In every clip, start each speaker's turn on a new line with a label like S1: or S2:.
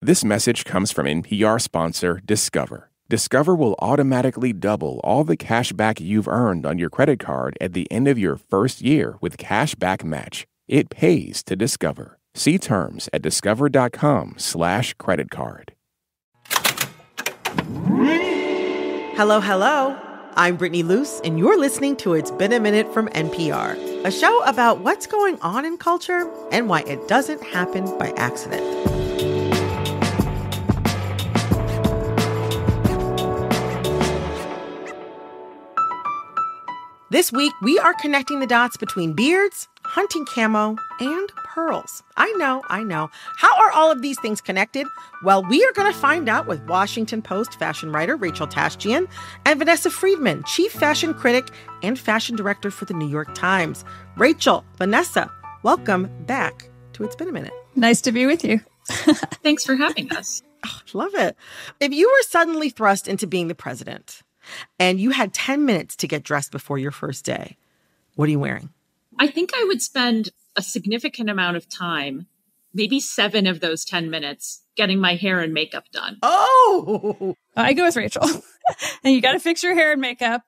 S1: This message comes from NPR sponsor Discover. Discover will automatically double all the cash back you've earned on your credit card at the end of your first year with Cash Back Match. It pays to Discover. See terms at discover.com/credit card.
S2: Hello, hello. I'm Brittany Luce, and you're listening to It's Been a Minute from NPR, a show about what's going on in culture and why it doesn't happen by accident. This week, we are connecting the dots between beards, hunting camo, and pearls. I know. How are all of these things connected? Well, we are going to find out with Washington Post fashion writer Rachel Tashjian and Vanessa Friedman, chief fashion critic and fashion director for the New York Times. Rachel, Vanessa, welcome back to It's Been a Minute.
S3: Nice to be with you.
S4: Thanks for having us.
S2: Oh, love it. If you were suddenly thrust into being the president and you had 10 minutes to get dressed before your first day, what are you wearing?
S4: I think I would spend a significant amount of time, maybe 7 of those 10 minutes, getting my hair and makeup done.
S2: Oh!
S3: I go with Rachel. And you got to fix your hair and makeup.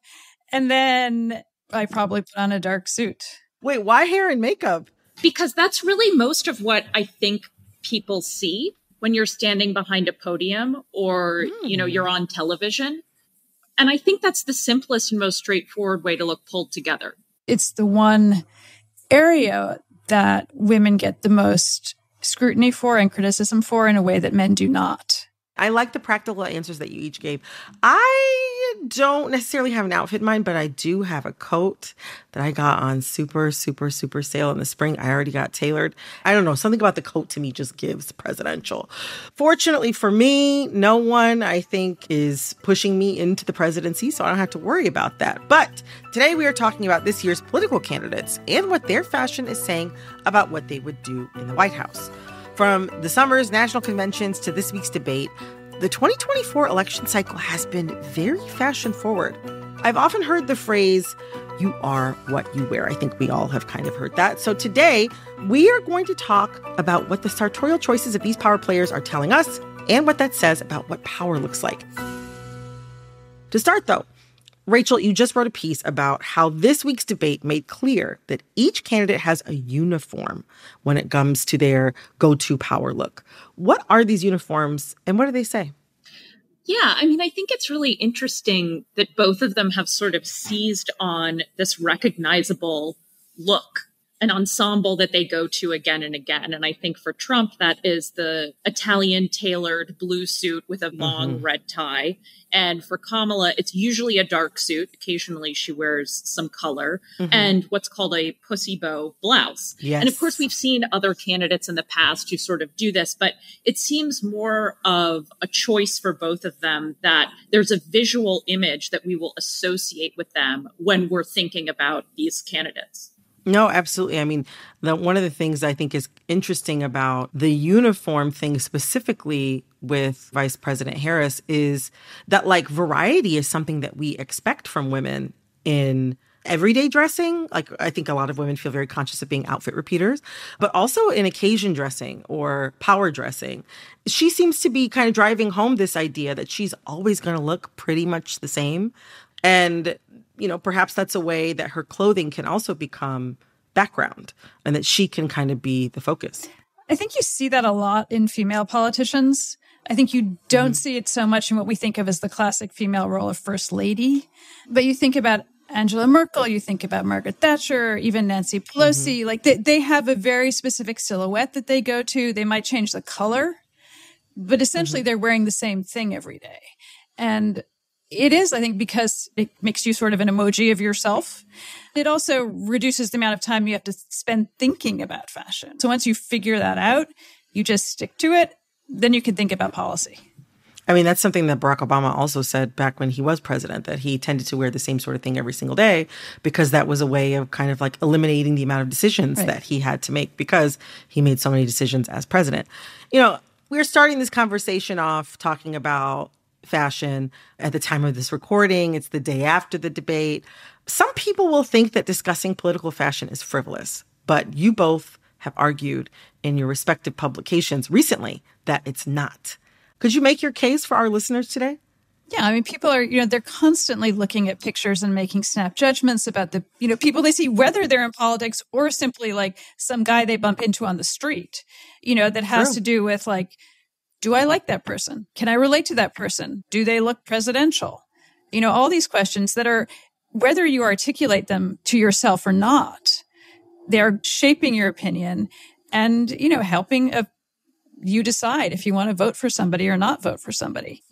S3: And then I probably put on a dark suit.
S2: Wait, why hair and makeup?
S4: Because that's really most of what I think people see when you're standing behind a podium or, you're on television. And I think that's the simplest and most straightforward way to look pulled together.
S3: It's the one area that women get the most scrutiny for and criticism for in a way that men do not.
S2: I like the practical answers that you each gave. I don't necessarily have an outfit in mind, but I do have a coat that I got on super sale in the spring. I already got tailored. I don't know. Something about the coat to me just gives presidential. Fortunately for me, no one, I think, is pushing me into the presidency, so I don't have to worry about that. But today we are talking about this year's political candidates and what their fashion is saying about what they would do in the White House. From the summer's national conventions to this week's debate, the 2024 election cycle has been very fashion forward. I've often heard the phrase, "you are what you wear." I think we all have kind of heard that. So today, we are going to talk about what the sartorial choices of these power players are telling us and what that says about what power looks like. To start, though, Rachel, you just wrote a piece about how this week's debate made clear that each candidate has a uniform when it comes to their go-to power look. What are these uniforms and what do they say?
S4: Yeah, I think it's really interesting that both of them have sort of seized on this recognizable look, an ensemble that they go to again and again. And I think for Trump, that is the Italian tailored blue suit with a long red tie. And for Kamala, it's usually a dark suit. Occasionally she wears some color and what's called a pussy bow blouse.
S2: Yes.
S4: And of course, we've seen other candidates in the past who sort of do this, but it seems more of a choice for both of them that there's a visual image that we will associate with them when we're thinking about these candidates.
S2: No, absolutely. One of the things I think is interesting about the uniform thing specifically with Vice President Harris is that variety is something that we expect from women in everyday dressing. I think a lot of women feel very conscious of being outfit repeaters, but also in occasion dressing or power dressing. She seems to be kind of driving home this idea that she's always going to look pretty much the same. And perhaps that's a way that her clothing can also become background and that she can kind of be the focus.
S3: I think you see that a lot in female politicians. I think you don't see it so much in what we think of as the classic female role of first lady. But you think about Angela Merkel, you think about Margaret Thatcher, even Nancy Pelosi. They have a very specific silhouette that they go to. They might change the color, but essentially they're wearing the same thing every day. And it is, I think, because it makes you sort of an emoji of yourself. It also reduces the amount of time you have to spend thinking about fashion. So once you figure that out, you just stick to it, then you can think about policy.
S2: That's something that Barack Obama also said back when he was president, that he tended to wear the same sort of thing every single day because that was a way of kind of eliminating the amount of decisions that he had to make because he made so many decisions as president. We're starting this conversation off talking about fashion at the time of this recording. It's the day after the debate. Some people will think that discussing political fashion is frivolous, but you both have argued in your respective publications recently that it's not. Could you make your case for our listeners today?
S3: Yeah, I mean, people are, they're constantly looking at pictures and making snap judgments about the, people they see, whether they're in politics or simply like some guy they bump into on the street, that has to do with like, do I like that person? Can I relate to that person? Do they look presidential? All these questions that are, whether you articulate them to yourself or not, they're shaping your opinion and, helping you decide if you want to vote for somebody or not vote for somebody.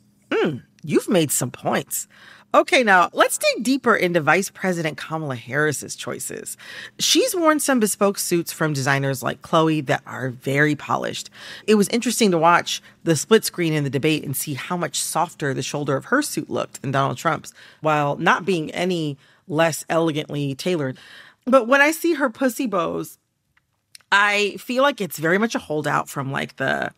S2: You've made some points. Okay, now let's dig deeper into Vice President Kamala Harris's choices. She's worn some bespoke suits from designers like Chloe that are very polished. It was interesting to watch the split screen in the debate and see how much softer the shoulder of her suit looked than Donald Trump's, while not being any less elegantly tailored. But when I see her pussy bows, I feel like it's very much a holdout from like the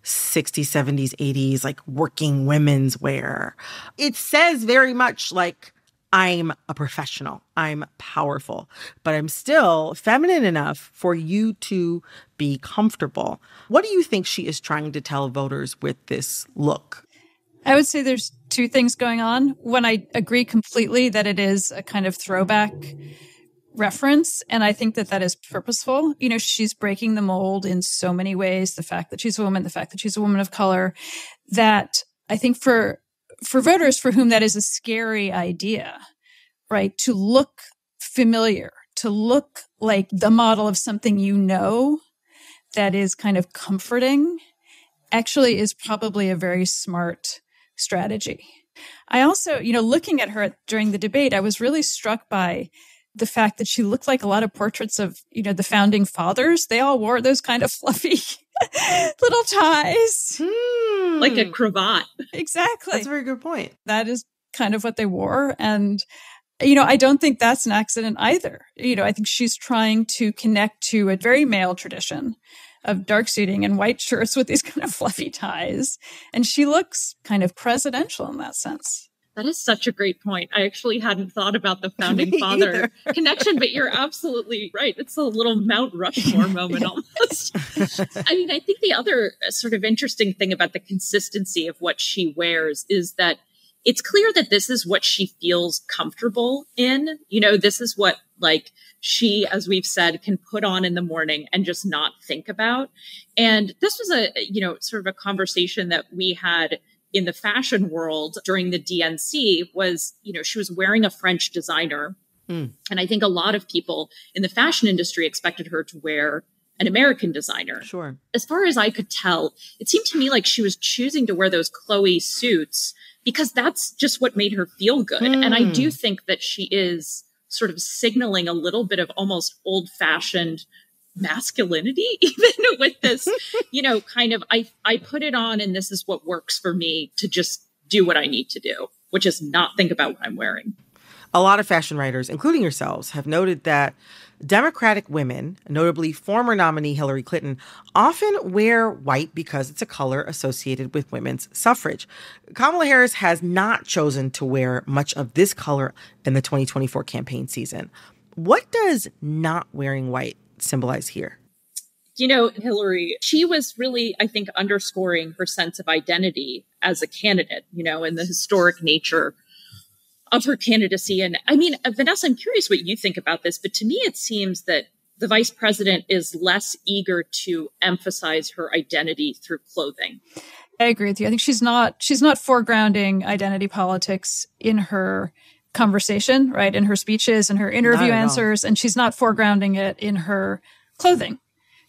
S2: 60s, 70s, 80s, like working women's wear. It says very much like, I'm a professional, I'm powerful, but I'm still feminine enough for you to be comfortable. What do you think she is trying to tell voters with this look?
S3: I would say there's two things going on. One, I agree completely that it is a kind of throwback reference. And I think that is purposeful. She's breaking the mold in so many ways. The fact that she's a woman, the fact that she's a woman of color, that I think for voters for whom that is a scary idea, right? To look familiar, to look like the model of something that is kind of comforting, actually is probably a very smart strategy. I also, looking at her during the debate, I was really struck by the fact that she looked like a lot of portraits of, the founding fathers. They all wore those kind of fluffy little ties.
S4: Like a cravat.
S3: Exactly.
S2: That's a very good point.
S3: That is kind of what they wore. And, I don't think that's an accident either. I think she's trying to connect to a very male tradition of dark suiting and white shirts with these kind of fluffy ties. And she looks kind of presidential in that sense.
S4: That is such a great point. I actually hadn't thought about the founding father connection, but you're absolutely right. It's a little Mount Rushmore moment almost. I mean, I think the other sort of interesting thing about the consistency of what she wears is that it's clear that this is what she feels comfortable in. This is what like she, as we've said, can put on in the morning and just not think about. And this was a, sort of a conversation that we had in the fashion world during the DNC was, she was wearing a French designer. And I think a lot of people in the fashion industry expected her to wear an American designer.
S2: Sure.
S4: As far as I could tell, it seemed to me like she was choosing to wear those Chloe suits because that's just what made her feel good. And I do think that she is sort of signaling a little bit of almost old-fashioned masculinity, even with this, kind of, I put it on and this is what works for me to just do what I need to do, which is not think about what I'm wearing.
S2: A lot of fashion writers, including yourselves, have noted that Democratic women, notably former nominee Hillary Clinton, often wear white because it's a color associated with women's suffrage. Kamala Harris has not chosen to wear much of this color in the 2024 campaign season. What does not wearing white symbolize here?
S4: Hillary, she was really, I think, underscoring her sense of identity as a candidate, and the historic nature of her candidacy. And I mean, Vanessa, I'm curious what you think about this, but to me, it seems that the vice president is less eager to emphasize her identity through clothing.
S3: I agree with you. I think she's not foregrounding identity politics in her conversation, right? In her speeches and her interview answers. And she's not foregrounding it in her clothing,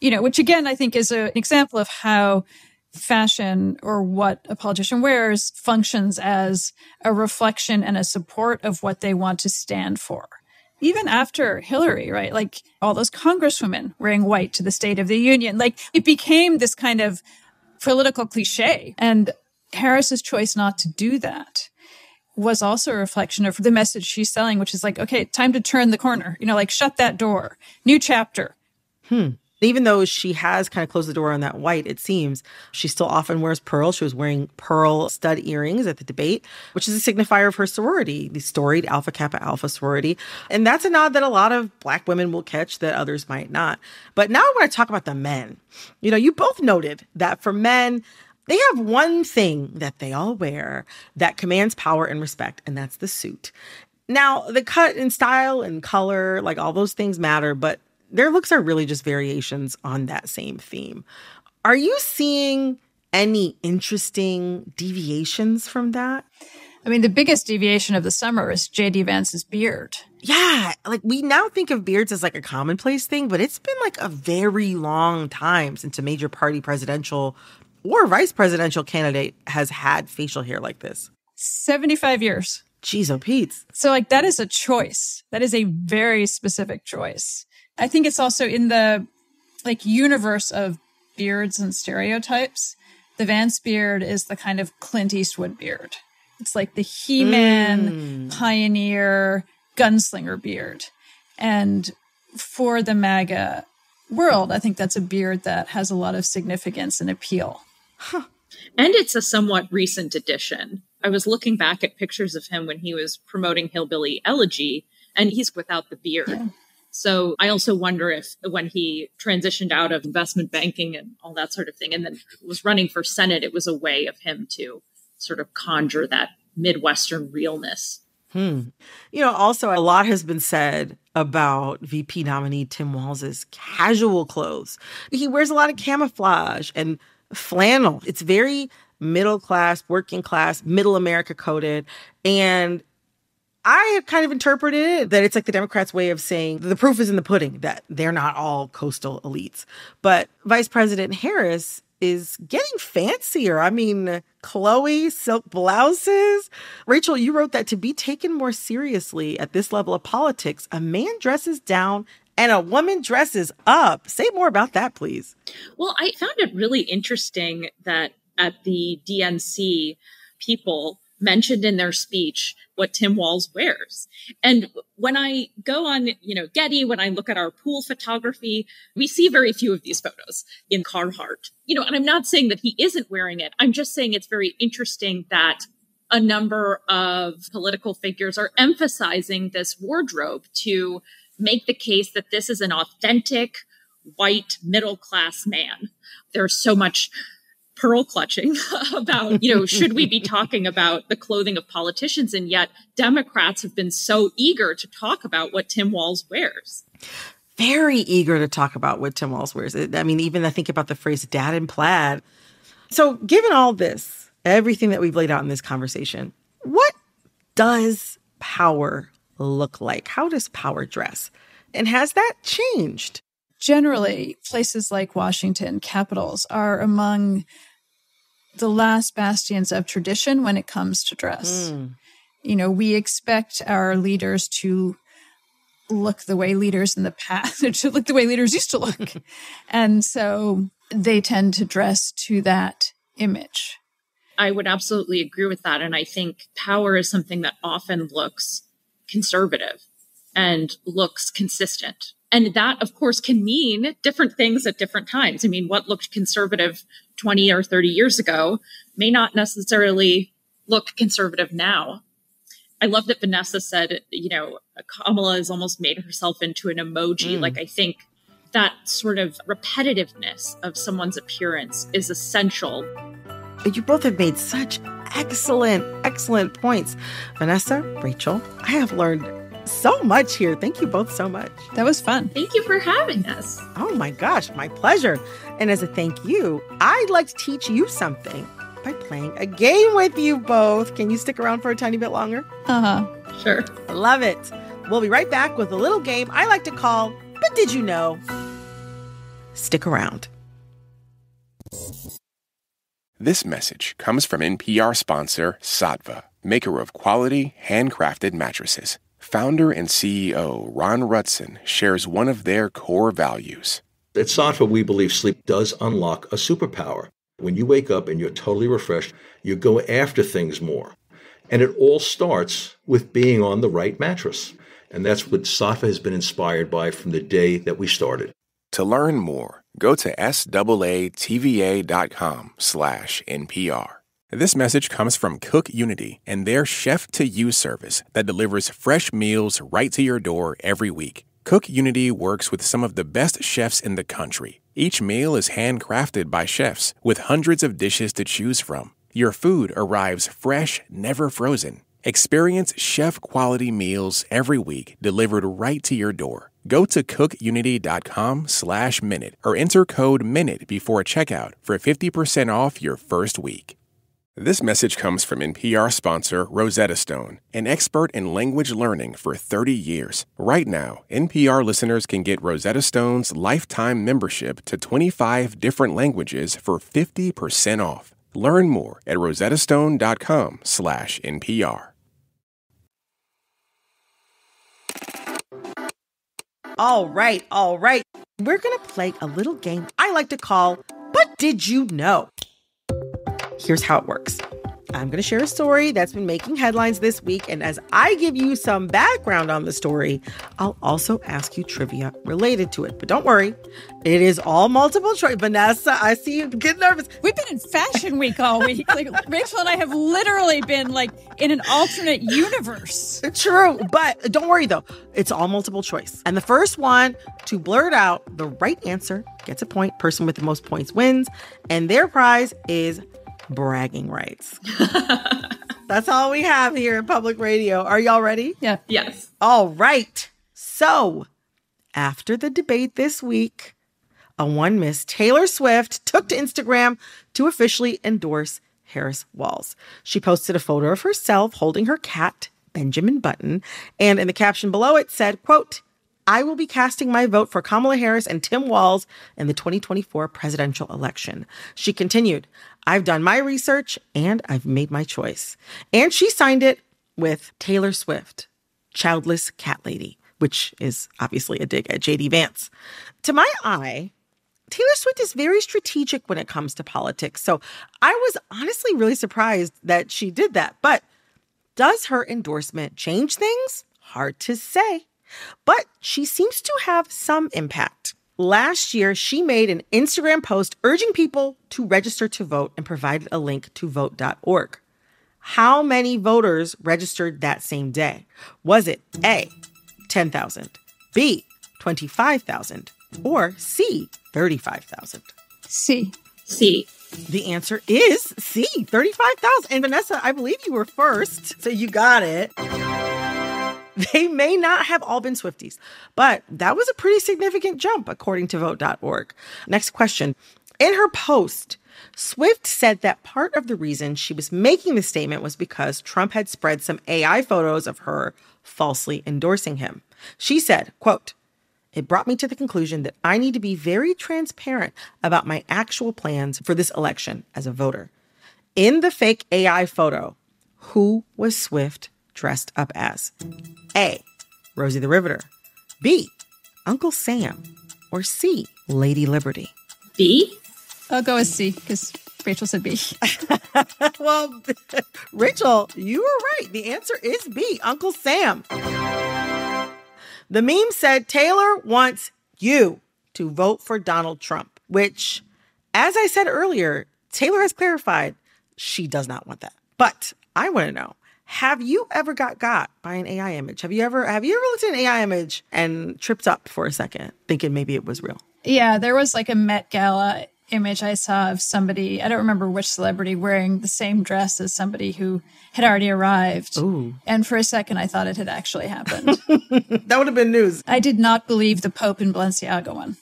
S3: which again, I think is an example of how fashion or what a politician wears functions as a reflection and a support of what they want to stand for. Even after Hillary, right? Like all those congresswomen wearing white to the State of the Union, like it became this kind of political cliche. And Harris's choice not to do that was also a reflection of the message she's selling, which is like, okay, time to turn the corner, like shut that door, new chapter.
S2: Even though she has kind of closed the door on that white, it seems, she still often wears pearl. She was wearing pearl stud earrings at the debate, which is a signifier of her sorority, the storied Alpha Kappa Alpha sorority. And that's a nod that a lot of Black women will catch that others might not. But now I want to talk about the men. You know, you both noted that for men, they have one thing that they all wear that commands power and respect, and that's the suit. Now, the cut and style and color, like all those things matter, but their looks are really just variations on that same theme. Are you seeing any interesting deviations from that?
S3: I mean, the biggest deviation of the summer is J.D. Vance's beard.
S2: Yeah, like we now think of beards as like a commonplace thing, but it's been like a very long time since a major party presidential or vice presidential candidate has had facial hair like this.
S3: 75 years.
S2: Jeez, oh Pete.
S3: So like that is a choice. That is a very specific choice. I think it's also in the like universe of beards and stereotypes. The Vance beard is the kind of Clint Eastwood beard. It's like the He-Man, pioneer, gunslinger beard. And for the MAGA world, I think that's a beard that has a lot of significance and appeal.
S2: Huh.
S4: And it's a somewhat recent addition. I was looking back at pictures of him when he was promoting Hillbilly Elegy, and he's without the beard.
S3: Yeah.
S4: So I also wonder if when he transitioned out of investment banking and all that sort of thing, and then was running for Senate, it was a way of him to sort of conjure that Midwestern realness.
S2: You know, also a lot has been said about VP nominee Tim Walz's casual clothes. He wears a lot of camouflage and flannel. It's very middle class, working class, middle America coded. And I have kind of interpreted it that it's like the Democrats' way of saying the proof is in the pudding, that they're not all coastal elites. But Vice President Harris is getting fancier. I mean, Chloe, silk blouses. Rachel, you wrote that to be taken more seriously at this level of politics, a man dresses down and a woman dresses up. Say more about that, please.
S4: Well, I found it really interesting that at the DNC, people mentioned in their speech what Tim Walz wears. And when I go on, Getty, when I look at our pool photography, we see very few of these photos in Carhartt. And I'm not saying that he isn't wearing it. I'm just saying it's very interesting that a number of political figures are emphasizing this wardrobe to make the case that this is an authentic, white, middle-class man. There's so much pearl clutching about, should we be talking about the clothing of politicians? And yet Democrats have been so eager to talk about what Tim Walz wears.
S2: Very eager to talk about what Tim Walz wears. I mean, even I think about the phrase dad in plaid. So given all this, everything that we've laid out in this conversation, what does power look like? How does power dress? And has that changed?
S3: Generally, places like Washington, capitals, are among the last bastions of tradition when it comes to dress. We expect our leaders to look the way leaders in the past, to look the way leaders used to look. And so they tend to dress to that image.
S4: I would absolutely agree with that. And I think power is something that often looks conservative and looks consistent. And that, of course, can mean different things at different times. I mean, what looked conservative 20 or 30 years ago may not necessarily look conservative now. I love that Vanessa said, Kamala has almost made herself into an emoji. Like, I think that sort of repetitiveness of someone's appearance is essential.
S2: You both have made such excellent points. Vanessa, Rachel, I have learned so much here. Thank you both so much.
S3: That was fun.
S4: Thank you for having us.
S2: Oh my gosh, my pleasure. And as a thank you, I'd like to teach you something by playing a game with you both. Can you stick around for a tiny bit longer?
S4: Sure.
S2: Love it. We'll be right back with a little game I like to call, But Did You Know? Stick around.
S1: This message comes from NPR sponsor Saatva, maker of quality, handcrafted mattresses. Founder and CEO Ron Rutson shares one of their core values.
S5: At Saatva, we believe sleep does unlock a superpower. When you wake up and you're totally refreshed, you go after things more. And it all starts with being on the right mattress. And that's what Saatva has been inspired by from the day that we started.
S1: To learn more, go to SAATVA.com/NPR. This message comes from Cook Unity and their Chef-to-You service that delivers fresh meals right to your door every week. Cook Unity works with some of the best chefs in the country. Each meal is handcrafted by chefs with hundreds of dishes to choose from. Your food arrives fresh, never frozen. Experience chef-quality meals every week delivered right to your door. Go to cookunity.com/minute or enter code MINUTE before checkout for 50% off your first week. This message comes from NPR sponsor Rosetta Stone, an expert in language learning for 30 years. Right now, NPR listeners can get Rosetta Stone's lifetime membership to 25 different languages for 50% off. Learn more at rosettastone.com/NPR.
S2: All right. We're going to play a little game I like to call, But Did You Know? Here's how it works. I'm going to share a story that's been making headlines this week, and as I give you some background on the story, I'll also ask you trivia related to it. But don't worry, it is all multiple choice. Vanessa, I see you get nervous.
S3: We've been in Fashion Week all week. Like, Rachel and I have literally been like in an alternate universe.
S2: True, but don't worry though. It's all multiple choice. And the first one to blurt out the right answer gets a point. Person with the most points wins. And their prize is bragging rights. That's all we have here in public radio. Are y'all ready?
S3: Yeah.
S4: Yes.
S2: All right. So, after the debate this week, a one Miss Taylor Swift took to Instagram to officially endorse Harris Walls. She posted a photo of herself holding her cat, Benjamin Button, and in the caption below it said, quote, "I will be casting my vote for Kamala Harris and Tim Walz in the 2024 presidential election." She continued, "I've done my research and I've made my choice." And she signed it with Taylor Swift, Childless Cat Lady, which is obviously a dig at J.D. Vance. To my eye, Taylor Swift is very strategic when it comes to politics. So I was honestly really surprised that she did that. But does her endorsement change things? Hard to say. But she seems to have some impact. Last year, she made an Instagram post urging people to register to vote and provided a link to vote.org. How many voters registered that same day? Was it A, 10,000, B, 25,000, or C, 35,000?
S3: C.
S2: The answer is C, 35,000. And Vanessa, I believe you were first, so you got it. They may not have all been Swifties, but that was a pretty significant jump, according to vote.org. Next question. In her post, Swift said that part of the reason she was making the statement was because Trump had spread some AI photos of her falsely endorsing him. She said, quote, "It brought me to the conclusion that I need to be very transparent about my actual plans for this election as a voter." In the fake AI photo, who was Swift dressed up as? A, Rosie the Riveter, B, Uncle Sam, or C, Lady Liberty?
S4: B?
S3: I'll go with C because Rachel said B.
S2: Well, Rachel, you were right. The answer is B, Uncle Sam. The meme said Taylor wants you to vote for Donald Trump, which, as I said earlier, Taylor has clarified she does not want that. But I want to know, have you ever got by an AI image? Have you ever looked at an AI image and tripped up for a second, thinking maybe it was real?
S3: Yeah, there was like a Met Gala image I saw of somebody, I don't remember which celebrity, wearing the same dress as somebody who had already arrived.
S2: Ooh.
S3: And for a second, I thought it had actually happened.
S2: That would have been news.
S3: I did not believe the Pope in Balenciaga one.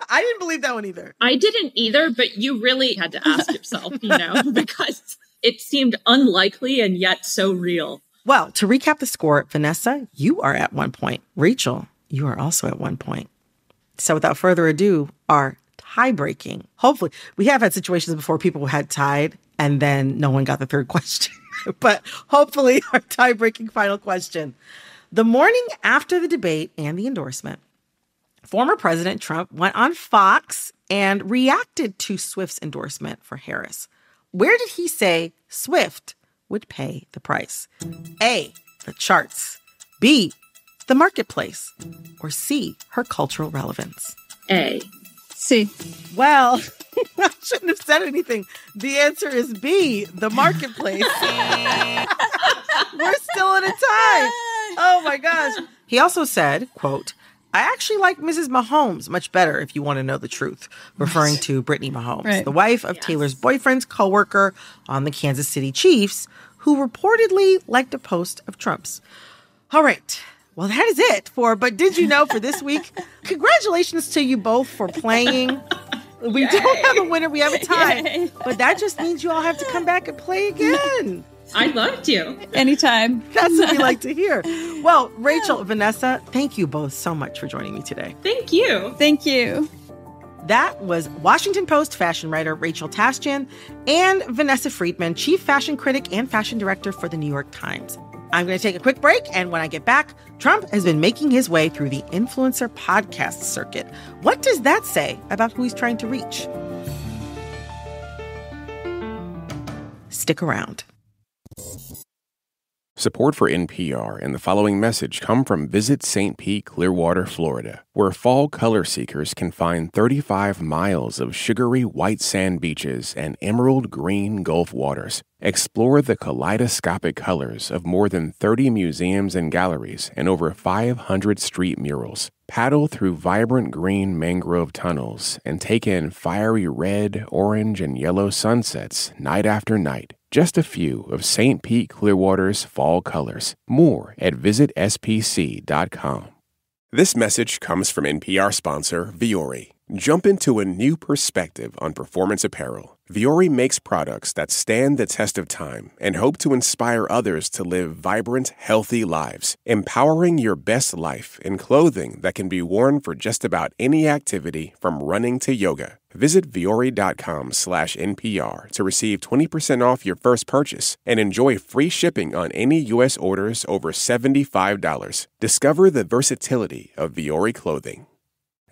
S2: I didn't believe that one either.
S4: I didn't either, but you really had to ask yourself, because it seemed unlikely and yet so real.
S2: Well, to recap the score, Vanessa, you are at 1 point. Rachel, you are also at 1 point. So without further ado, our tie-breaking. Hopefully, we have had situations before people had tied and then no one got the third question. But hopefully, our tie-breaking final question. The morning after the debate and the endorsement, former President Trump went on Fox and reacted to Swift's endorsement for Harris. Where did he say Swift would pay the price? A, the charts. B, the marketplace? Or C, her cultural relevance?
S4: A.
S3: C.
S2: Well, I shouldn't have said anything. The answer is B, the marketplace. We're still at a tie. Oh my gosh. He also said, quote, I actually like Mrs. Mahomes much better if you want to know the truth, referring to Brittany Mahomes, the wife of Taylor's boyfriend's coworker on the Kansas City Chiefs, who reportedly liked a post of Trump's. All right. Well, that is it for But Did You Know for this week. Congratulations to you both for playing. We don't have a winner. We have a tie. But that just means you all have to come back and play again.
S4: I loved you.
S3: Anytime.
S2: That's what we like to hear. Well, Rachel, Vanessa, thank you both so much for joining me today.
S4: Thank you.
S3: Thank you.
S2: That was Washington Post fashion writer Rachel Tastian and Vanessa Friedman, chief fashion critic and fashion director for the New York Times. I'm going to take a quick break, and when I get back, Trump has been making his way through the influencer podcast circuit. What does that say about who he's trying to reach? Stick around.
S1: Support for NPR and the following message come from Visit St. Pete, Clearwater, Florida, where fall color seekers can find 35 miles of sugary white sand beaches and emerald green Gulf waters. Explore the kaleidoscopic colors of more than 30 museums and galleries and over 500 street murals. Paddle through vibrant green mangrove tunnels and take in fiery red, orange, and yellow sunsets night after night. Just a few of St. Pete Clearwater's fall colors. More at visitspc.com. This message comes from NPR sponsor Vuori. Jump into a new perspective on performance apparel. Vuori makes products that stand the test of time and hope to inspire others to live vibrant, healthy lives, empowering your best life in clothing that can be worn for just about any activity from running to yoga. Visit Vuori.com/NPR to receive 20% off your first purchase and enjoy free shipping on any U.S. orders over $75. Discover the versatility of Vuori clothing.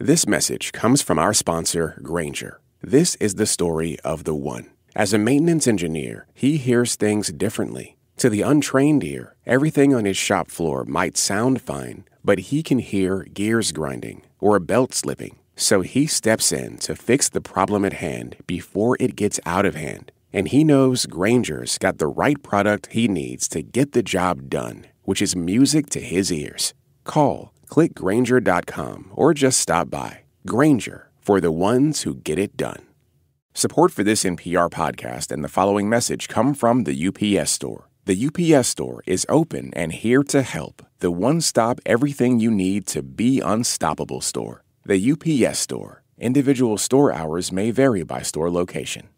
S1: This message comes from our sponsor, Grainger. This is the story of the one. As a maintenance engineer, he hears things differently. To the untrained ear, everything on his shop floor might sound fine, but he can hear gears grinding or a belt slipping. So he steps in to fix the problem at hand before it gets out of hand. And he knows Grainger's got the right product he needs to get the job done, which is music to his ears. Call, click Grainger.com, or just stop by. Grainger, for the ones who get it done. Support for this NPR podcast and the following message come from the UPS Store. The UPS Store is open and here to help. The one-stop everything you need to be unstoppable store. The UPS Store. Individual store hours may vary by store location.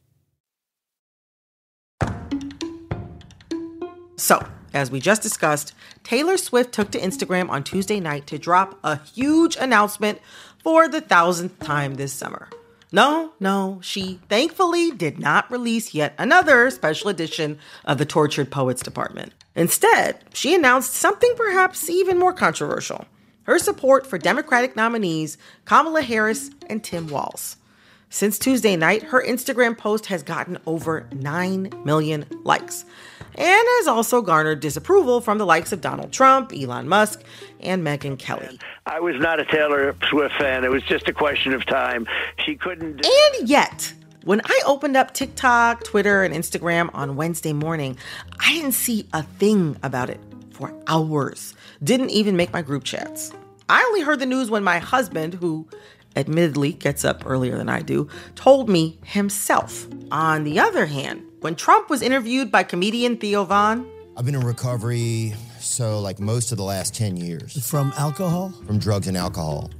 S2: So, as we just discussed, Taylor Swift took to Instagram on Tuesday night to drop a huge announcement for the 1,000th time this summer. No, she thankfully did not release yet another special edition of the Tortured Poets Department. Instead, she announced something perhaps even more controversial: her support for Democratic nominees Kamala Harris and Tim Walz. Since Tuesday night, her Instagram post has gotten over 9 million likes and has also garnered disapproval from the likes of Donald Trump, Elon Musk, and Megyn Kelly.
S6: I was not a Taylor Swift fan. It was just a question of time. She couldn't...
S2: And yet, when I opened up TikTok, Twitter, and Instagram on Wednesday morning, I didn't see a thing about it for hours. Didn't even make my group chats. I only heard the news when my husband, who admittedly gets up earlier than I do, told me himself. On the other hand, when Trump was interviewed by comedian Theo Von...
S7: I've been in recovery, most of the last 10 years.
S8: From alcohol?
S7: From drugs and alcohol.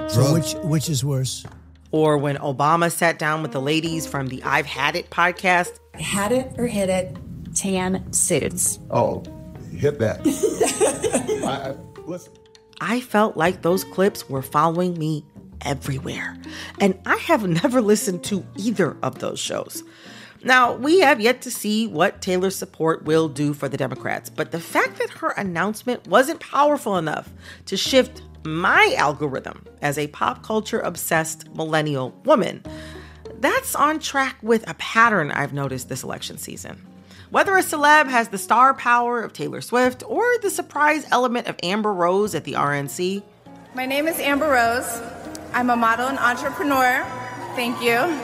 S8: So which is worse?
S2: Or when Obama sat down with the ladies from the I've Had It podcast.
S9: Had it or hit it, tan suits.
S10: Oh, hit that. Listen.
S2: I felt like those clips were following me everywhere. And I have never listened to either of those shows. Now, we have yet to see what Taylor's support will do for the Democrats, but the fact that her announcement wasn't powerful enough to shift my algorithm as a pop culture obsessed millennial woman, that's on track with a pattern I've noticed this election season. Whether a celeb has the star power of Taylor Swift or the surprise element of Amber Rose at the RNC.
S10: My name is Amber Rose. I'm a model and entrepreneur. Thank you.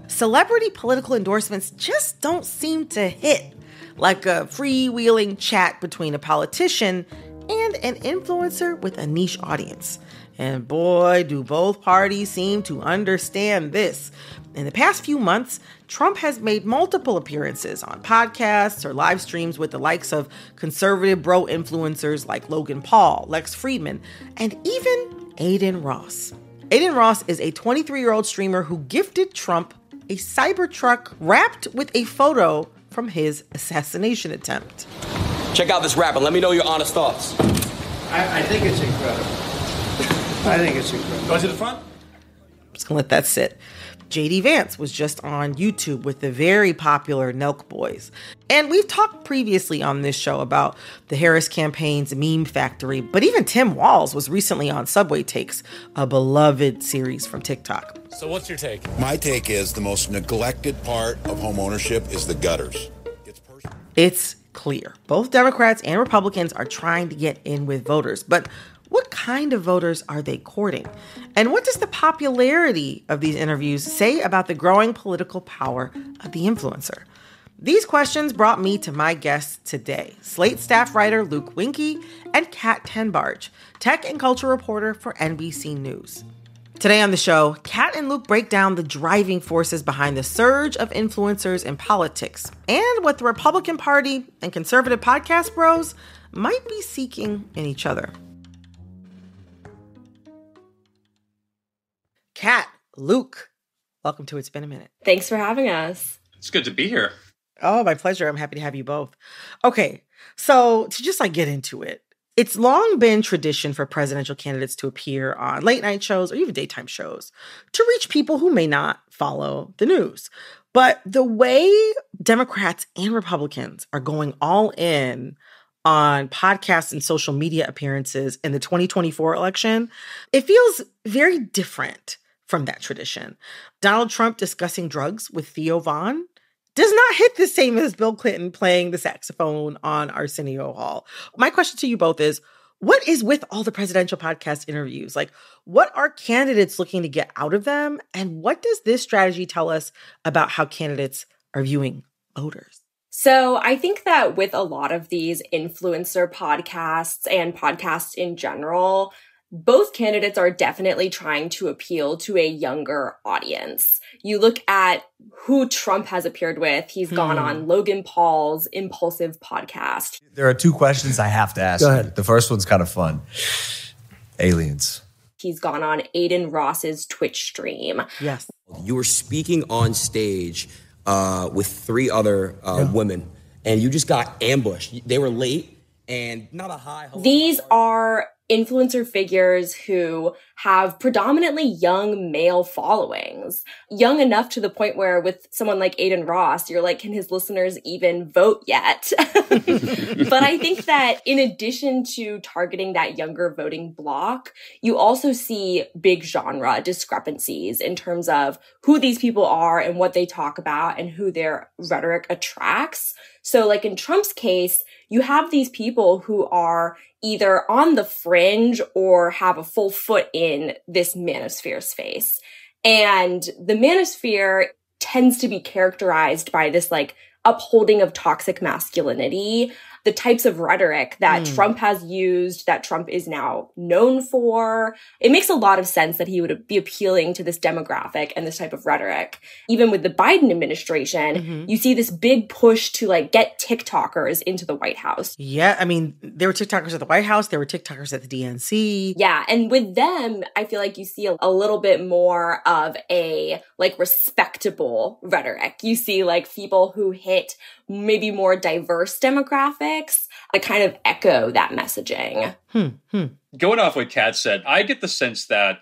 S2: Celebrity political endorsements just don't seem to hit like a freewheeling chat between a politician and an influencer with a niche audience. And boy, do both parties seem to understand this. In the past few months, Trump has made multiple appearances on podcasts or live streams with the likes of conservative bro influencers like Logan Paul, Lex Fridman, and even Adin Ross. Adin Ross is a 23-year-old streamer who gifted Trump a Cybertruck wrapped with a photo from his assassination attempt.
S11: Check out this wrap and let me know your honest thoughts.
S12: I think it's incredible. I think it's incredible.
S11: Go to the front.
S2: I'm just gonna let that sit. JD Vance was just on YouTube with the very popular Nelk Boys. And we've talked previously on this show about the Harris campaign's meme factory, but even Tim Walz was recently on Subway Takes, a beloved series from TikTok.
S13: So what's your take?
S14: My take is the most neglected part of home ownership is the gutters.
S2: It's clear. Both Democrats and Republicans are trying to get in with voters, but what kind of voters are they courting? And what does the popularity of these interviews say about the growing political power of the influencer? These questions brought me to my guests today, Slate staff writer Luke Winkie and Kat Tenbarge, tech and culture reporter for NBC News. Today on the show, Kat and Luke break down the driving forces behind the surge of influencers in politics and what the Republican Party and conservative podcast bros might be seeking in each other. Kat, Luke, welcome to It's Been a Minute.
S15: Thanks for having us.
S13: It's good to be here.
S2: Oh, my pleasure. I'm happy to have you both. Okay, so to just get into it, it's long been tradition for presidential candidates to appear on late night shows or even daytime shows to reach people who may not follow the news. But the way Democrats and Republicans are going all in on podcasts and social media appearances in the 2024 election, it feels very different from that tradition. Donald Trump discussing drugs with Theo Von does not hit the same as Bill Clinton playing the saxophone on Arsenio Hall. My question to you both is, what is with all the presidential podcast interviews? What are candidates looking to get out of them? And what does this strategy tell us about how candidates are viewing voters?
S15: So I think that with a lot of these influencer podcasts and podcasts in general, both candidates are definitely trying to appeal to a younger audience. You look at who Trump has appeared with. He's gone on Logan Paul's Impulsive podcast.
S16: There are two questions I have to ask.
S8: Go ahead.
S16: The first one's kind of fun. Aliens.
S15: He's gone on Adin Ross's Twitch stream.
S2: Yes.
S11: You were speaking on stage with three other women, and you just got ambushed. They were late and not a high.
S15: These are influencer figures who have predominantly young male followings, young enough to the point where with someone like Adin Ross, you're like, can his listeners even vote yet? But I think that in addition to targeting that younger voting bloc, you also see big genre discrepancies in terms of who these people are and what they talk about and who their rhetoric attracts. So in Trump's case, you have these people who are either on the fringe or have a full foot in this manosphere space. And the manosphere tends to be characterized by this upholding of toxic masculinity, the types of rhetoric that Trump has used, that Trump is now known for. It makes a lot of sense that he would be appealing to this demographic and this type of rhetoric. Even with the Biden administration, you see this big push to get TikTokers into the White House.
S2: Yeah, I mean, there were TikTokers at the White House, there were TikTokers at the DNC.
S15: Yeah, and with them, I feel like you see a little bit more of a respectable rhetoric. You see people who hit maybe more diverse demographics that kind of echo that messaging.
S13: Going off what Kat said, I get the sense that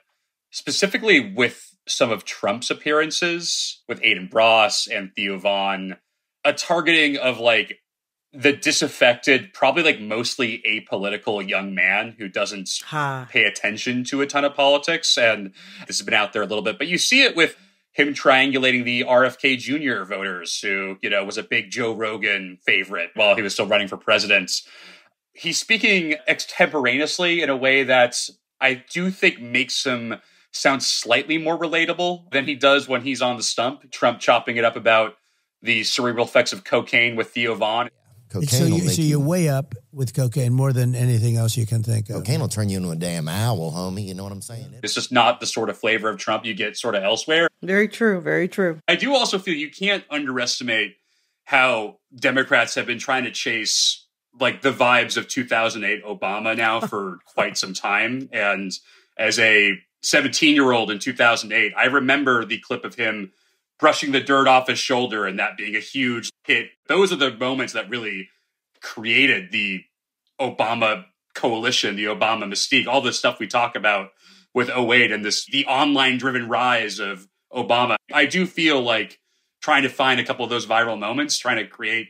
S13: specifically with some of Trump's appearances with Adin Ross and Theo Von, a targeting of the disaffected, probably mostly apolitical young man who doesn't pay attention to a ton of politics. And this has been out there a little bit, but you see it with him triangulating the RFK Jr. voters, who, was a big Joe Rogan favorite while he was still running for president. He's speaking extemporaneously in a way that I do think makes him sound slightly more relatable than he does when he's on the stump. Trump chopping it up about the cerebral effects of cocaine with Theo Von.
S8: So you're way up with cocaine more than anything else you can think of.
S7: Cocaine will turn you into a damn owl, homie. You know what I'm saying?
S13: It's just not the sort of flavor of Trump you get sort of elsewhere.
S2: Very true. Very true.
S13: I do also feel you can't underestimate how Democrats have been trying to chase like the vibes of 2008 Obama now for quite some time. And as a 17-year-old in 2008, I remember the clip of him brushing the dirt off his shoulder and that being a huge hit. Those are the moments that really created the Obama coalition, the Obama mystique, all the stuff we talk about with 08 and the online driven rise of Obama. I do feel like trying to find a couple of those viral moments, trying to create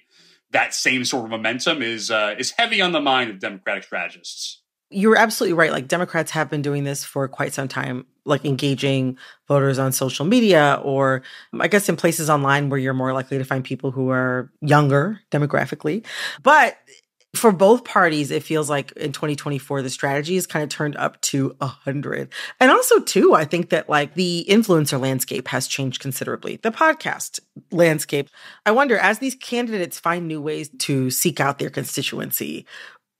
S13: that same sort of momentum is heavy on the mind of Democratic strategists.
S2: You're absolutely right. Like, Democrats have been doing this for quite some time, like engaging voters on social media, or I guess in places online where you're more likely to find people who are younger demographically. But for both parties, it feels like in 2024, the strategy is kind of turned up to 100. And also, too, I think that like the influencer landscape has changed considerably. The podcast landscape. I wonder, as these candidates find new ways to seek out their constituency,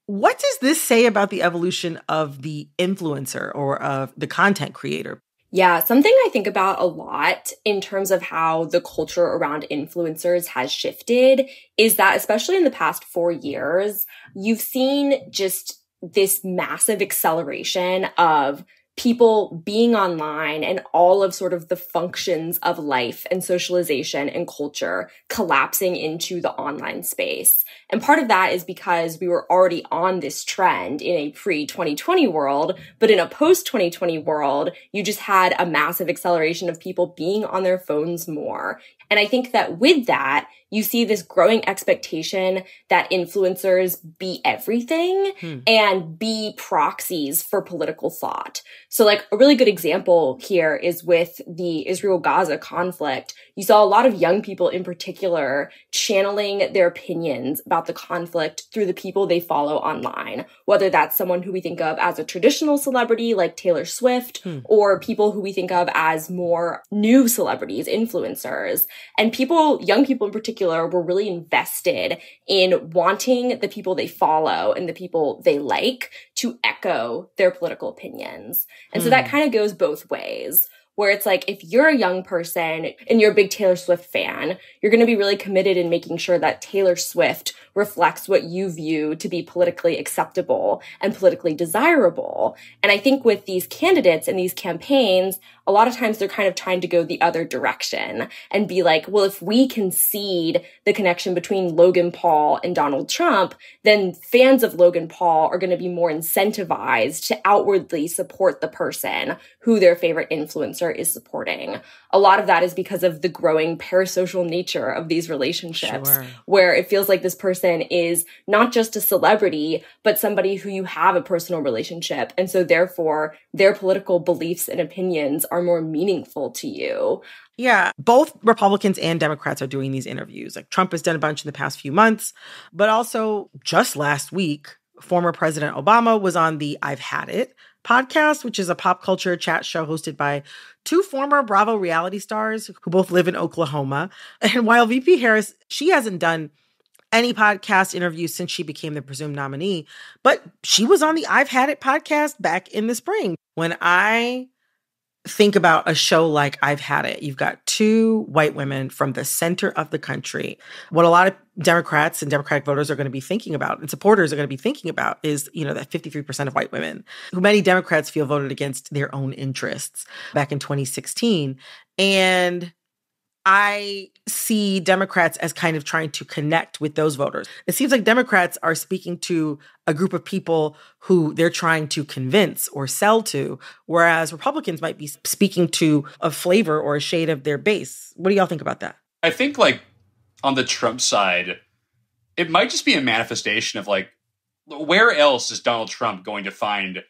S2: what does this say about the evolution of the influencer or of the content creator?
S15: Yeah, something I think about a lot in terms of how the culture around influencers has shifted is that, especially in the past 4 years, you've seen just this massive acceleration of people being online and all of sort of the functions of life and socialization and culture collapsing into the online space. And part of that is because we were already on this trend in a pre-2020 world, but in a post-2020 world, you just had a massive acceleration of people being on their phones more. And I think that with that, you see this growing expectation that influencers be everything and be proxies for political thought. So like a really good example here is with the Israel-Gaza conflict. You saw a lot of young people in particular channeling their opinions about the conflict through the people they follow online, whether that's someone who we think of as a traditional celebrity like Taylor Swift or people who we think of as more new celebrities, influencers. And people, young people in particular, were really invested in wanting the people they follow and the people they like to echo their political opinions. And so that kind of goes both ways, where it's like, if you're a young person and you're a big Taylor Swift fan, you're going to be really committed in making sure that Taylor Swift reflects what you view to be politically acceptable and politically desirable. And I think with these candidates and these campaigns, a lot of times they're kind of trying to go the other direction and be like, well, if we concede the connection between Logan Paul and Donald Trump, then fans of Logan Paul are going to be more incentivized to outwardly support the person who their favorite influencer is supporting. A lot of that is because of the growing parasocial nature of these relationships, where it feels like this person is not just a celebrity, but somebody who you have a personal relationship. And so therefore, their political beliefs and opinions are more meaningful to you.
S2: Yeah, both Republicans and Democrats are doing these interviews. Like, Trump has done a bunch in the past few months, but also just last week, former President Obama was on the I've Had It podcast, which is a pop culture chat show hosted by two former Bravo reality stars who both live in Oklahoma. And while VP Harris, she hasn't done any podcast interviews since she became the presumed nominee, but she was on the I've Had It podcast back in the spring. When I think about a show like I've Had It, you've got two white women from the center of the country. What a lot of Democrats and Democratic voters are going to be thinking about and supporters are going to be thinking about is, that 53% of white women who many Democrats feel voted against their own interests back in 2016. And I see Democrats as kind of trying to connect with those voters. It seems like Democrats are speaking to a group of people who they're trying to convince or sell to, whereas Republicans might be speaking to a flavor or a shade of their base. What do y'all think about that?
S13: I think, like, on the Trump side, it might just be a manifestation of, like, where else is Donald Trump going to find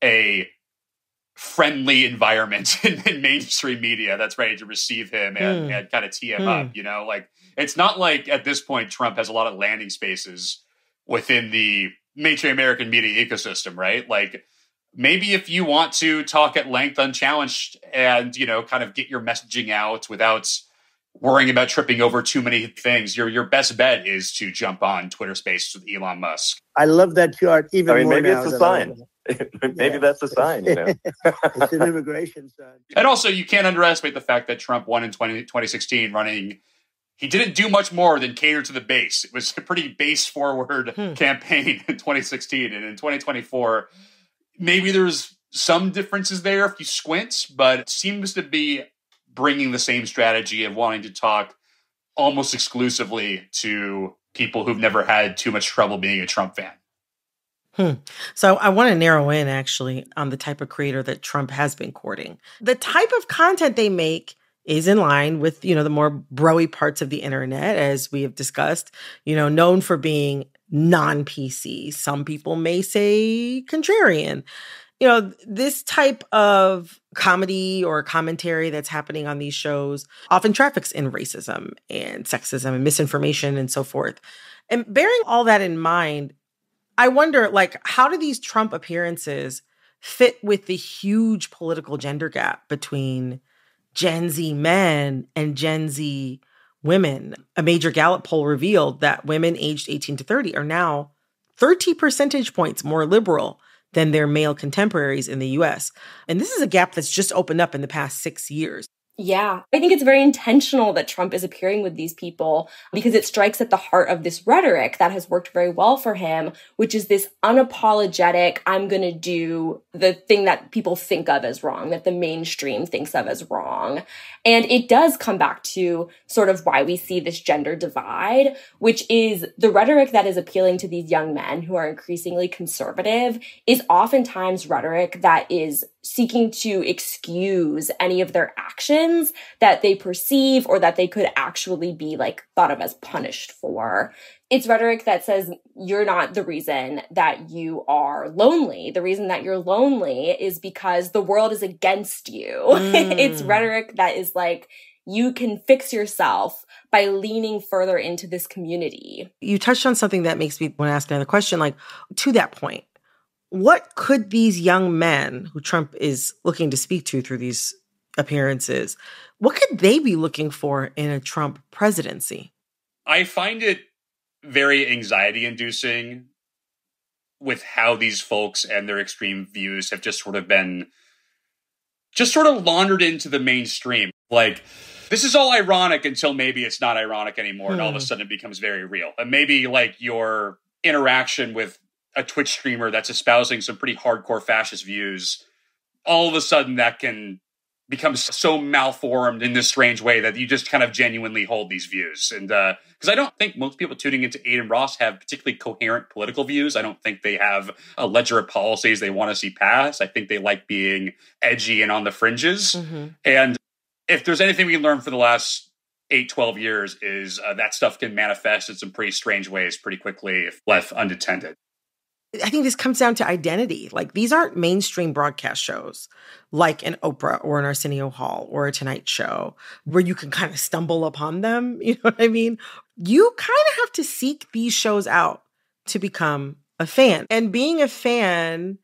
S13: a friendly environment in mainstream media that's ready to receive him and kind of tee him up, you know? Like, it's not like at this point Trump has a lot of landing spaces within the mainstream American media ecosystem, right? Like, maybe if you want to talk at length unchallenged and, you know, kind of get your messaging out without worrying about tripping over too many things, your best bet is to jump on Twitter Spaces with Elon Musk.
S17: I love that chart even more
S18: maybe
S17: now
S18: it's a sign. Maybe that's a sign, you know.
S17: It's an immigration sign.
S13: And also, you can't underestimate the fact that Trump won in 2016 running. He didn't do much more than cater to the base. It was a pretty base-forward campaign in 2016. And in 2024, maybe there's some differences there if you squint, but it seems to be bringing the same strategy of wanting to talk almost exclusively to people who've never had too much trouble being a Trump fan.
S2: So I want to narrow in actually on the type of creator that Trump has been courting. The type of content they make is in line with, you know, the more bro-y parts of the internet, as we have discussed, you know, known for being non-PC. Some people may say contrarian. You know, this type of comedy or commentary that's happening on these shows often traffics in racism and sexism and misinformation and so forth. And bearing all that in mind, I wonder, like, how do these Trump appearances fit with the huge political gender gap between Gen Z men and Gen Z women? A major Gallup poll revealed that women aged 18 to 30 are now 30 percentage points more liberal than their male contemporaries in the US. And this is a gap that's just opened up in the past 6 years.
S15: Yeah, I think it's very intentional that Trump is appearing with these people because it strikes at the heart of this rhetoric that has worked very well for him, which is this unapologetic, I'm going to do the thing that people think of as wrong, that the mainstream thinks of as wrong. And it does come back to sort of why we see this gender divide, which is the rhetoric that is appealing to these young men who are increasingly conservative is oftentimes rhetoric that is seeking to excuse any of their actions that they perceive or that they could actually be like thought of as punished for. It's rhetoric that says you're not the reason that you are lonely. The reason that you're lonely is because the world is against you. It's rhetoric that is like, you can fix yourself by leaning further into this community.
S2: You touched on something that makes me want to ask another question. Like, to that point, what could these young men who Trump is looking to speak to through these appearances, what could they be looking for in a Trump presidency?
S13: I find it very anxiety-inducing with how these folks and their extreme views have just sort of laundered into the mainstream. Like, this is all ironic until maybe it's not ironic anymore, and all of a sudden it becomes very real. And maybe, like, your interaction with a Twitch streamer that's espousing some pretty hardcore fascist views, all of a sudden that can become so malformed in this strange way that you just kind of genuinely hold these views. And because I don't think most people tuning into Adin Ross have particularly coherent political views. I don't think they have a ledger of policies they want to see passed. I think they like being edgy and on the fringes. And if there's anything we can learn for the last 8-12 years is that stuff can manifest in some pretty strange ways pretty quickly if left unattended.
S2: I think this comes down to identity. Like, these aren't mainstream broadcast shows like an Oprah or an Arsenio Hall or a Tonight Show where you can kind of stumble upon them. You know what I mean? You kind of have to seek these shows out to become a fan. And being a fan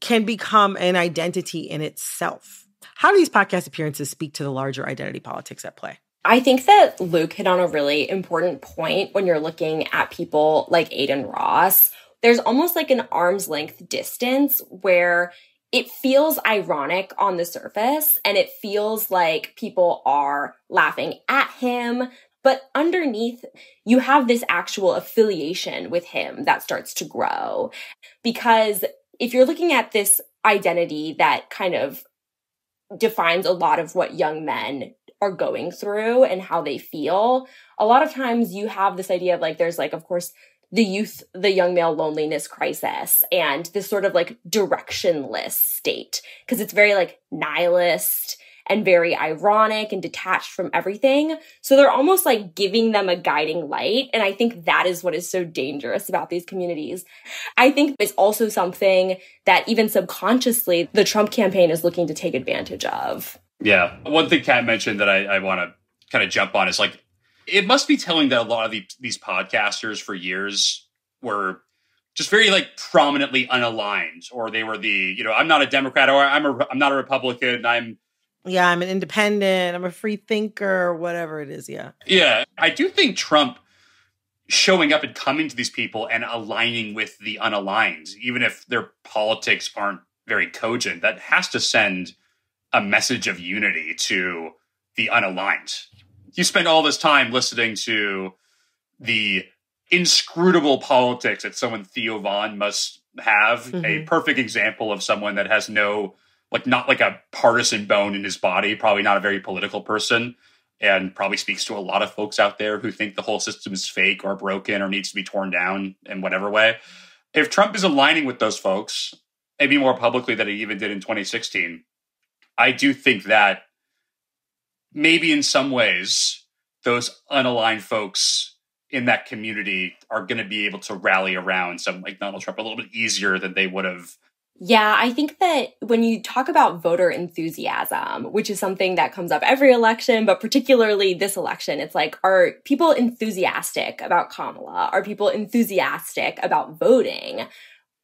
S2: can become an identity in itself. How do these podcast appearances speak to the larger identity politics at play?
S15: I think that Luke hit on a really important point when you're looking at people like Adin Ross. There's almost like an arm's length distance where it feels ironic on the surface and it feels like people are laughing at him. But underneath, you have this actual affiliation with him that starts to grow. Because if you're looking at this identity that kind of defines a lot of what young men are going through and how they feel, a lot of times you have this idea of like, there's like, of course, the young male loneliness crisis and this sort of like directionless state, because it's very like nihilist and very ironic and detached from everything. So they're almost like giving them a guiding light. And I think that is what is so dangerous about these communities. I think it's also something that even subconsciously the Trump campaign is looking to take advantage of.
S13: Yeah. One thing Kat mentioned that I want to kind of jump on is like, it must be telling that a lot of these podcasters for years were just very like prominently unaligned, or they were I'm not a Democrat, or I'm not a Republican. I'm
S2: an independent. I'm a free thinker, whatever it is. Yeah.
S13: Yeah. I do think Trump showing up and coming to these people and aligning with the unaligned, even if their politics aren't very cogent, that has to send a message of unity to the unaligned. You spend all this time listening to the inscrutable politics that someone Theo Von must have, a perfect example of someone that has not like a partisan bone in his body, probably not a very political person, and probably speaks to a lot of folks out there who think the whole system is fake or broken or needs to be torn down in whatever way. If Trump is aligning with those folks, maybe more publicly than he even did in 2016, I do think that maybe in some ways, those unaligned folks in that community are going to be able to rally around someone like Donald Trump a little bit easier than they would have.
S15: Yeah, I think that when you talk about voter enthusiasm, which is something that comes up every election, but particularly this election, it's like, are people enthusiastic about Kamala? Are people enthusiastic about voting?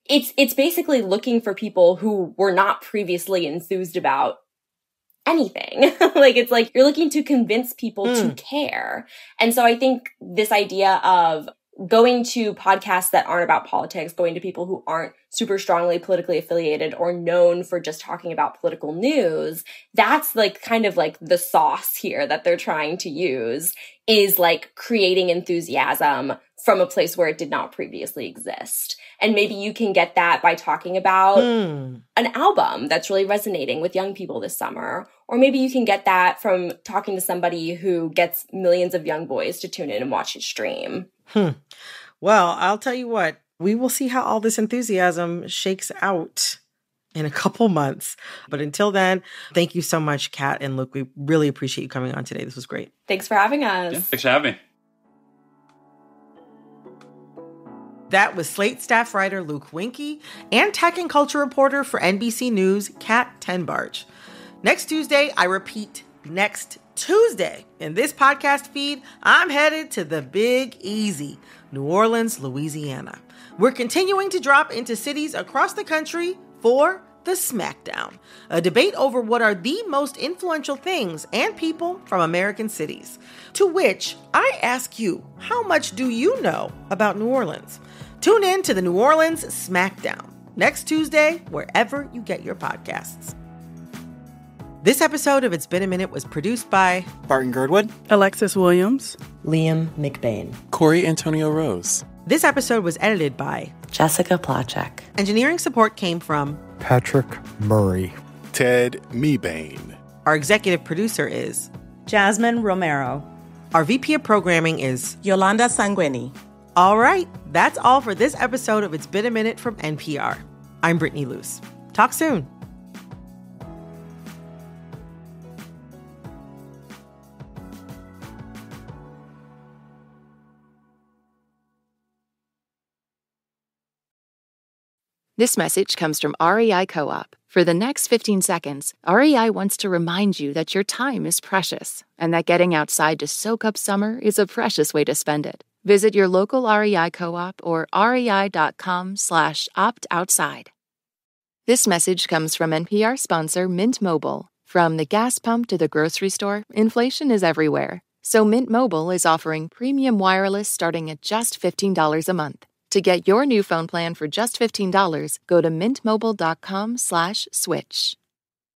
S15: It's basically looking for people who were not previously enthused about anything. Like, it's like you're looking to convince people to care. And so I think this idea of going to podcasts that aren't about politics, going to people who aren't super strongly politically affiliated or known for just talking about political news, that's like kind of like the sauce here that they're trying to use, is like creating enthusiasm from a place where it did not previously exist. And maybe you can get that by talking about an album that's really resonating with young people this summer. Or maybe you can get that from talking to somebody who gets millions of young boys to tune in and watch his stream.
S2: Well, I'll tell you what, we will see how all this enthusiasm shakes out in a couple months. But until then, thank you so much, Kat and Luke. We really appreciate you coming on today. This was great.
S15: Thanks for having us.
S13: Yeah, thanks for having me.
S2: That was Slate staff writer Luke Winkie and tech and culture reporter for NBC News, Kat Tenbarge. Next Tuesday, I repeat, next Tuesday, in this podcast feed, I'm headed to the Big Easy, New Orleans, Louisiana. We're continuing to drop into cities across the country for the Smackdown, a debate over what are the most influential things and people from American cities. To which I ask you, how much do you know about New Orleans? Tune in to the New Orleans Smackdown next Tuesday, wherever you get your podcasts. This episode of It's Been a Minute was produced by
S19: Barton Girdwood,
S20: Alexis Williams,
S21: Liam McBain,
S1: Corey Antonio Rose.
S2: This episode was edited by
S21: Jessica Placzek.
S2: Engineering support came from
S22: Patrick Murray,
S23: Ted Mebane.
S2: Our executive producer is
S21: Jasmine Romero.
S2: Our VP of programming is
S21: Yolanda Sanguini.
S2: All right, that's all for this episode of It's Been a Minute from NPR. I'm Brittany Luce. Talk soon.
S24: This message comes from REI Co-op. For the next 15 seconds, REI wants to remind you that your time is precious and that getting outside to soak up summer is a precious way to spend it. Visit your local REI Co-op or rei.com/opt-outside. This message comes from NPR sponsor Mint Mobile. From the gas pump to the grocery store, inflation is everywhere. So Mint Mobile is offering premium wireless starting at just $15 a month. To get your new phone plan for just $15, go to mintmobile.com/switch.